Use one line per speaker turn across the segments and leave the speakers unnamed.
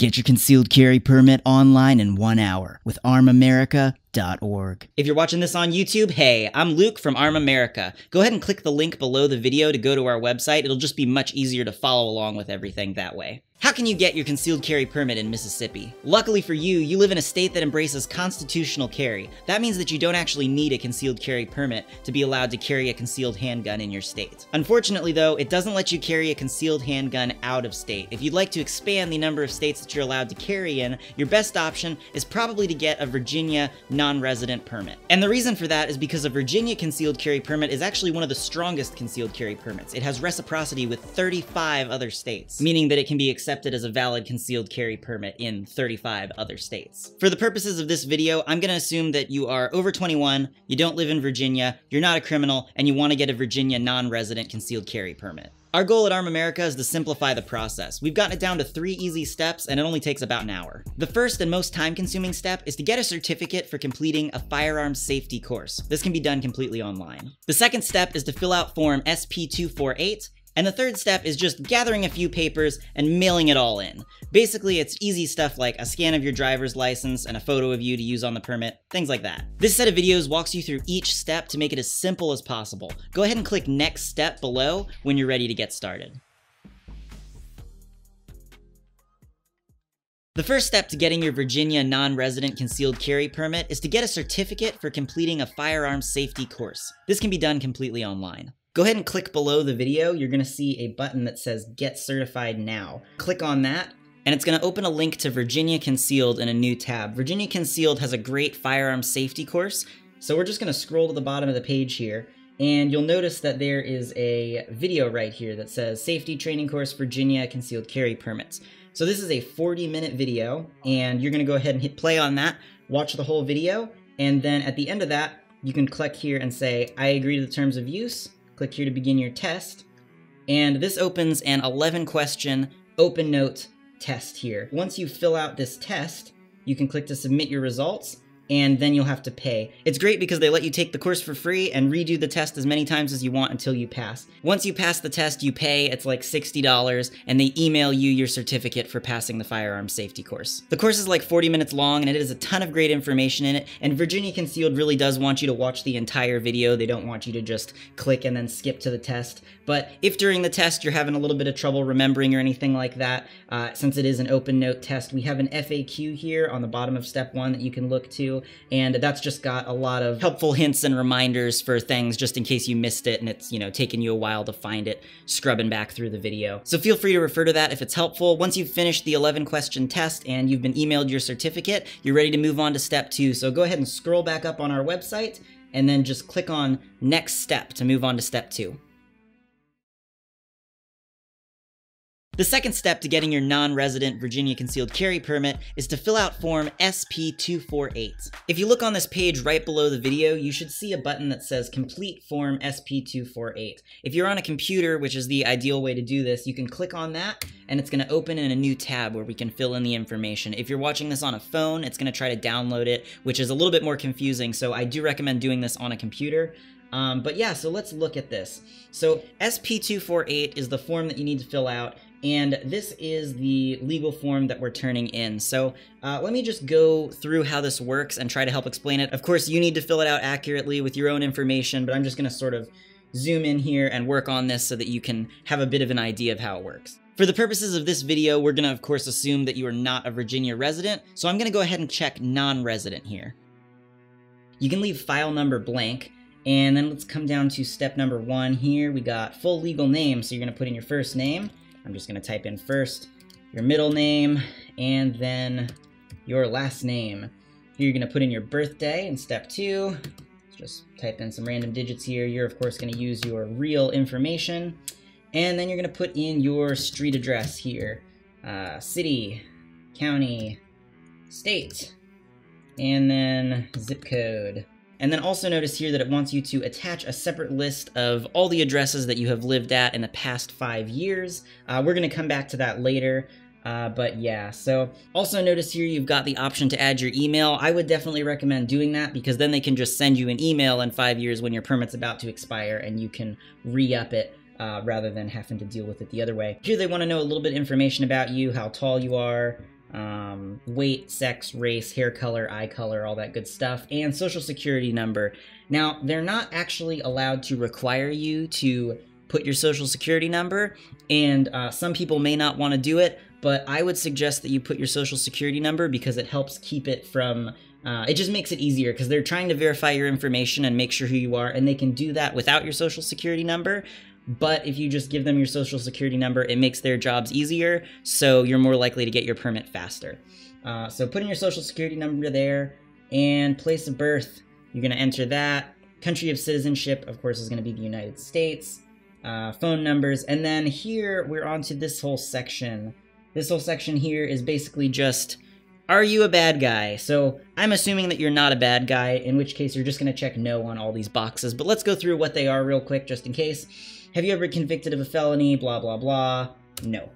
Get your concealed carry permit online in 1 hour with armamerica.org. If you're watching this on YouTube, hey, I'm Luke from Arm America. Go ahead and click the link below the video to go to our website. It'll just be much easier to follow along with everything that way. How can you get your concealed carry permit in Mississippi? Luckily for you, you live in a state that embraces constitutional carry. That means that you don't actually need a concealed carry permit to be allowed to carry a concealed handgun in your state. Unfortunately though, it doesn't let you carry a concealed handgun out of state. If you'd like to expand the number of states that you're allowed to carry in, your best option is probably to get a Virginia non-resident permit. And the reason for that is because a Virginia concealed carry permit is actually one of the strongest concealed carry permits. It has reciprocity with 35 other states, meaning that it can be accepted as a valid concealed carry permit in 35 other states. For the purposes of this video, I'm going to assume that you are over 21, you don't live in Virginia, you're not a criminal, and you want to get a Virginia non-resident concealed carry permit. Our goal at Arm America is to simplify the process. We've gotten it down to 3 easy steps, and it only takes about an hour. The first and most time-consuming step is to get a certificate for completing a firearms safety course. This can be done completely online. The second step is to fill out Form SP248, and the third step is just gathering a few papers and mailing it all in. Basically, it's easy stuff like a scan of your driver's license and a photo of you to use on the permit, things like that. This set of videos walks you through each step to make it as simple as possible. Go ahead and click Next Step below when you're ready to get started. The first step to getting your Virginia non-resident concealed carry permit is to get a certificate for completing a firearms safety course. This can be done completely online. Go ahead and click below the video. You're going to see a button that says Get Certified Now. Click on that, and it's going to open a link to Virginia Concealed in a new tab. Virginia Concealed has a great firearms safety course, so we're just going to scroll to the bottom of the page here, and you'll notice that there is a video right here that says Safety Training Course Virginia Concealed Carry Permits. So this is a 40-minute video, and you're going to go ahead and hit play on that, watch the whole video, and then at the end of that, you can click here and say, I agree to the terms of use. Click here to begin your test, and this opens an 11-question open note test here. Once you fill out this test, you can click to submit your results, and then you'll have to pay. It's great because they let you take the course for free and redo the test as many times as you want until you pass. Once you pass the test, you pay. It's like $60, and they email you your certificate for passing the firearms safety course. The course is like 40 minutes long, and it has a ton of great information in it, and Virginia Concealed really does want you to watch the entire video. They don't want you to just click and then skip to the test. But if during the test you're having a little bit of trouble remembering or anything like that, since it is an open note test, we have an FAQ here on the bottom of step 1 that you can look to, and that's just got a lot of helpful hints and reminders for things just in case you missed it and it's, taken you a while to find it, scrubbing back through the video. So feel free to refer to that if it's helpful. Once you've finished the 11-question test and you've been emailed your certificate, you're ready to move on to step 2. So go ahead and scroll back up on our website and then just click on Next Step to move on to step 2. The second step to getting your non-resident Virginia concealed carry permit is to fill out Form SP248. If you look on this page right below the video, you should see a button that says Complete Form SP248. If you're on a computer, which is the ideal way to do this, you can click on that, and it's going to open in a new tab where we can fill in the information. If you're watching this on a phone, it's going to try to download it, which is a little bit more confusing, so I do recommend doing this on a computer. But yeah, so let's look at this. So SP248 is the form that you need to fill out, and this is the legal form that we're turning in. So let me just go through how this works and try to help explain it. Of course, you need to fill it out accurately with your own information, but I'm just going to sort of zoom in here and work on this so that you can have a bit of an idea of how it works. For the purposes of this video, we're going to, of course, assume that you are not a Virginia resident, so I'm going to go ahead and check non-resident here. You can leave file number blank, and then let's come down to step number 1 here. We got full legal name, so you're going to put in your first name. I'm just going to type in first your middle name, and then your last name. Here you're going to put in your birthday in step 2. Let's just type in some random digits here. You're, of course, going to use your real information. And then you're going to put in your street address here. City, county, state, and then zip code. And then also notice here that it wants you to attach a separate list of all the addresses that you have lived at in the past 5 years. We're going to come back to that later. But yeah, so also notice here you've got the option to add your email. I would definitely recommend doing that because then they can just send you an email in 5 years when your permit's about to expire and you can re-up it rather than having to deal with it the other way. Here they want to know a little bit of information about you, how tall you are, weight, sex, race, hair color, eye color, all that good stuff, and social security number. Now, they're not actually allowed to require you to put your social security number, and some people may not want to do it, but I would suggest that you put your social security number because it helps keep it from, it just makes it easier because they're trying to verify your information and make sure who you are, and they can do that without your social security number. But if you just give them your social security number, it makes their jobs easier, so you're more likely to get your permit faster. So put in your social security number there, and place of birth, you're going to enter that. Country of citizenship, of course, is going to be the United States. Phone numbers, and then here we're on to this whole section. This whole section here is basically just, are you a bad guy? So I'm assuming that you're not a bad guy, in which case you're just going to check no on all these boxes, but let's go through what they are real quick just in case. Have you ever been convicted of a felony? Blah, blah, blah. No.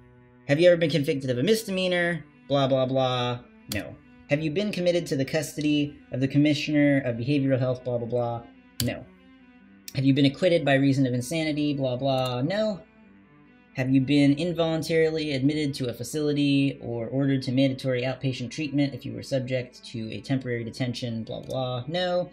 Have you ever been convicted of a misdemeanor? Blah, blah, blah. No. Have you been committed to the custody of the Commissioner of Behavioral Health? Blah, blah, blah. No. Have you been acquitted by reason of insanity? Blah, blah. No. Have you been involuntarily admitted to a facility or ordered to mandatory outpatient treatment if you were subject to a temporary detention? Blah, blah. No.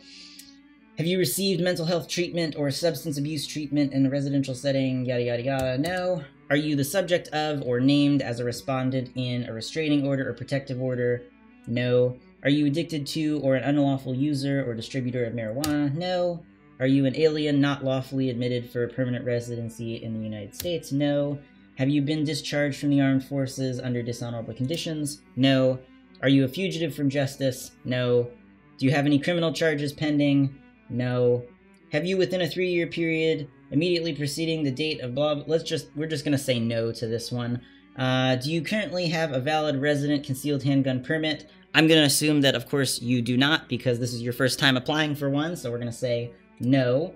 Have you received mental health treatment or substance abuse treatment in a residential setting? Yada, yada, yada. No. Are you the subject of or named as a respondent in a restraining order or protective order? No. Are you addicted to or an unlawful user or distributor of marijuana? No. Are you an alien not lawfully admitted for permanent residency in the United States? No. Have you been discharged from the armed forces under dishonorable conditions? No. Are you a fugitive from justice? No. Do you have any criminal charges pending? No. Have you within a 3-year period immediately preceding the date of blah, we're just going to say no to this one. Do you currently have a valid resident concealed handgun permit? I'm going to assume that, of course, you do not because this is your first time applying for one, so we're going to say no.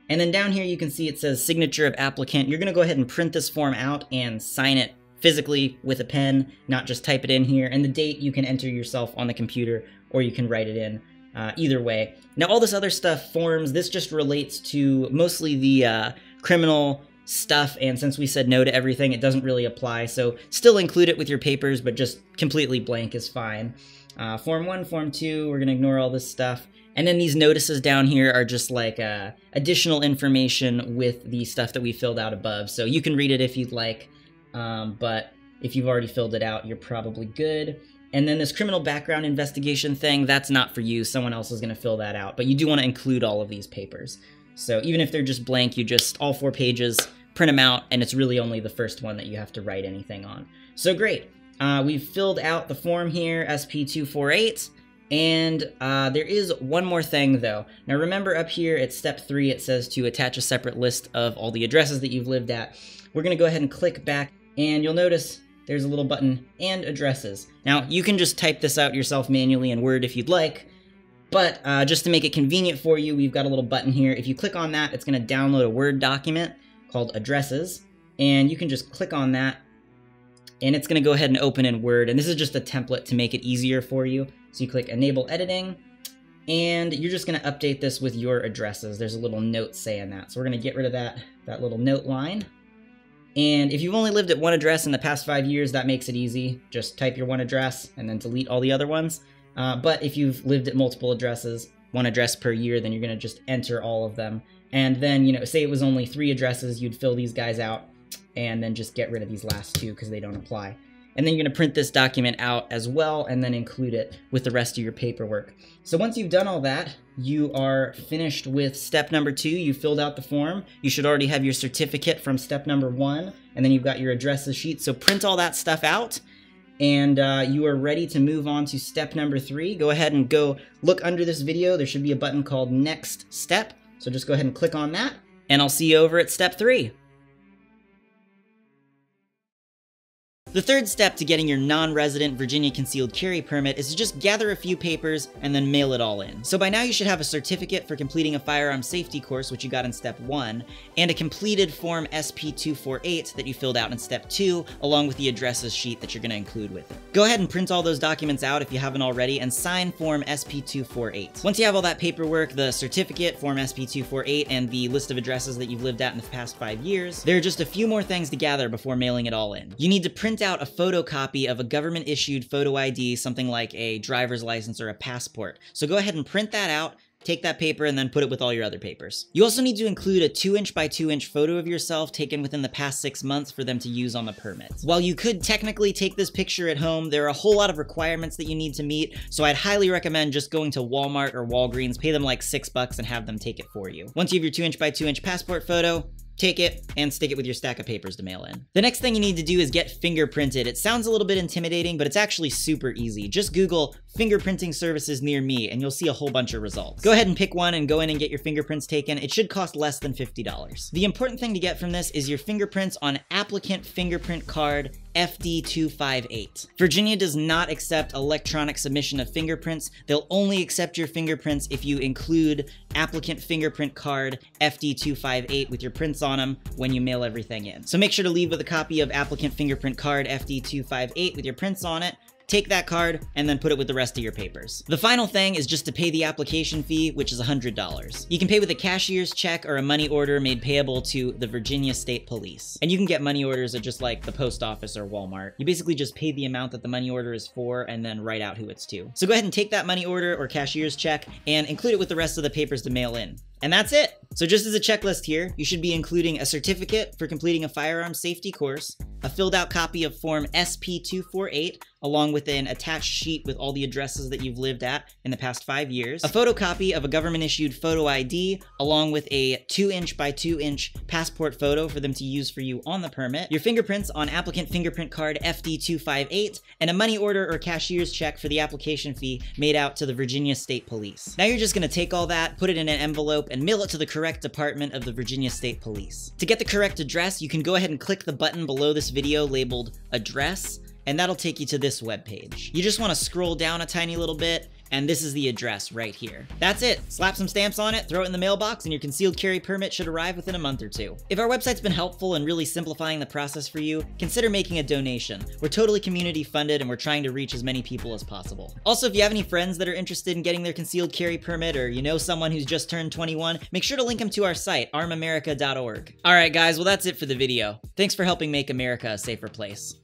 And then down here you can see it says signature of applicant. You're going to go ahead and print this form out and sign it physically with a pen, not just type it in here. And the date you can enter yourself on the computer or you can write it in. Either way. Now all this other stuff, forms, this just relates to mostly the criminal stuff, and since we said no to everything, it doesn't really apply, so still include it with your papers, but just completely blank is fine. Form 1, Form 2, we're going to ignore all this stuff. And then these notices down here are just like additional information with the stuff that we filled out above, so you can read it if you'd like, but if you've already filled it out, you're probably good. And then this criminal background investigation thing, that's not for you. Someone else is going to fill that out. But you do want to include all of these papers. So even if they're just blank, you just, all 4 pages, print them out, and it's really only the first one that you have to write anything on. So great. We've filled out the form here, SP248. And there is one more thing, though. Now remember up here at step 3, it says to attach a separate list of all the addresses that you've lived at. We're going to go ahead and click back, and you'll notice there's a little button, and addresses. Now, you can just type this out yourself manually in Word if you'd like, but just to make it convenient for you, we've got a little button here. If you click on that, it's going to download a Word document called addresses, and you can just click on that, and it's going to go ahead and open in Word, and this is just a template to make it easier for you. So you click Enable Editing, and you're just going to update this with your addresses. There's a little note saying that, so we're going to get rid of that little note line. And if you've only lived at one address in the past 5 years, that makes it easy. Just type your one address and then delete all the other ones. But if you've lived at multiple addresses, one address per year, then you're going to just enter all of them. And then, you know, say it was only 3 addresses, you'd fill these guys out and then just get rid of these last 2 because they don't apply. And then you're going to print this document out as well and then include it with the rest of your paperwork. So once you've done all that, you are finished with step number 2. You filled out the form. You should already have your certificate from step number 1, and then you've got your addresses sheet. So print all that stuff out, and you are ready to move on to step number 3. Go ahead and go look under this video. There should be a button called Next Step. So just go ahead and click on that, and I'll see you over at step 3. The third step to getting your non-resident Virginia concealed carry permit is to just gather a few papers and then mail it all in. So by now you should have a certificate for completing a firearm safety course, which you got in step 1, and a completed form SP248 that you filled out in step 2, along with the addresses sheet that you're going to include with it. Go ahead and print all those documents out if you haven't already, and sign form SP248. Once you have all that paperwork, the certificate, form SP248, and the list of addresses that you've lived at in the past 5 years, there are just a few more things to gather before mailing it all in. You need to print out a photocopy of a government-issued photo ID, something like a driver's license or a passport. So go ahead and print that out, take that paper, and then put it with all your other papers. You also need to include a 2" by 2" photo of yourself taken within the past 6 months for them to use on the permit. While you could technically take this picture at home, there are a whole lot of requirements that you need to meet, so I'd highly recommend just going to Walmart or Walgreens, pay them like $6 and have them take it for you. Once you have your 2" by 2" passport photo, take it and stick it with your stack of papers to mail in. The next thing you need to do is get fingerprinted. It sounds a little bit intimidating, but it's actually super easy. Just Google fingerprinting services near me and you'll see a whole bunch of results. Go ahead and pick one and go in and get your fingerprints taken. It should cost less than $50. The important thing to get from this is your fingerprints on applicant fingerprint card FD258. Virginia does not accept electronic submission of fingerprints. They'll only accept your fingerprints if you include applicant fingerprint card FD258 with your prints on them when you mail everything in. So make sure to leave with a copy of applicant fingerprint card FD258 with your prints on it. Take that card, and then put it with the rest of your papers. The final thing is just to pay the application fee, which is $100. You can pay with a cashier's check or a money order made payable to the Virginia State Police. And you can get money orders at just like the post office or Walmart. You basically just pay the amount that the money order is for and then write out who it's to. So go ahead and take that money order or cashier's check and include it with the rest of the papers to mail in. And that's it. So just as a checklist here, you should be including a certificate for completing a firearms safety course, a filled out copy of Form SP248, along with an attached sheet with all the addresses that you've lived at in the past 5 years, a photocopy of a government-issued photo ID, along with a 2" by 2" passport photo for them to use for you on the permit, your fingerprints on applicant fingerprint card FD258, and a money order or cashier's check for the application fee made out to the Virginia State Police. Now you're just going to take all that, put it in an envelope, and mail it to the correct department of the Virginia State Police. To get the correct address, you can go ahead and click the button below this video labeled Address, and that'll take you to this webpage. You just want to scroll down a tiny little bit, and this is the address right here. That's it. Slap some stamps on it, throw it in the mailbox, and your concealed carry permit should arrive within a month or two. If our website's been helpful in really simplifying the process for you, consider making a donation. We're totally community funded, and we're trying to reach as many people as possible. Also, if you have any friends that are interested in getting their concealed carry permit, or you know someone who's just turned 21, make sure to link them to our site, armamerica.org. Alright guys, well that's it for the video. Thanks for helping make America a safer place.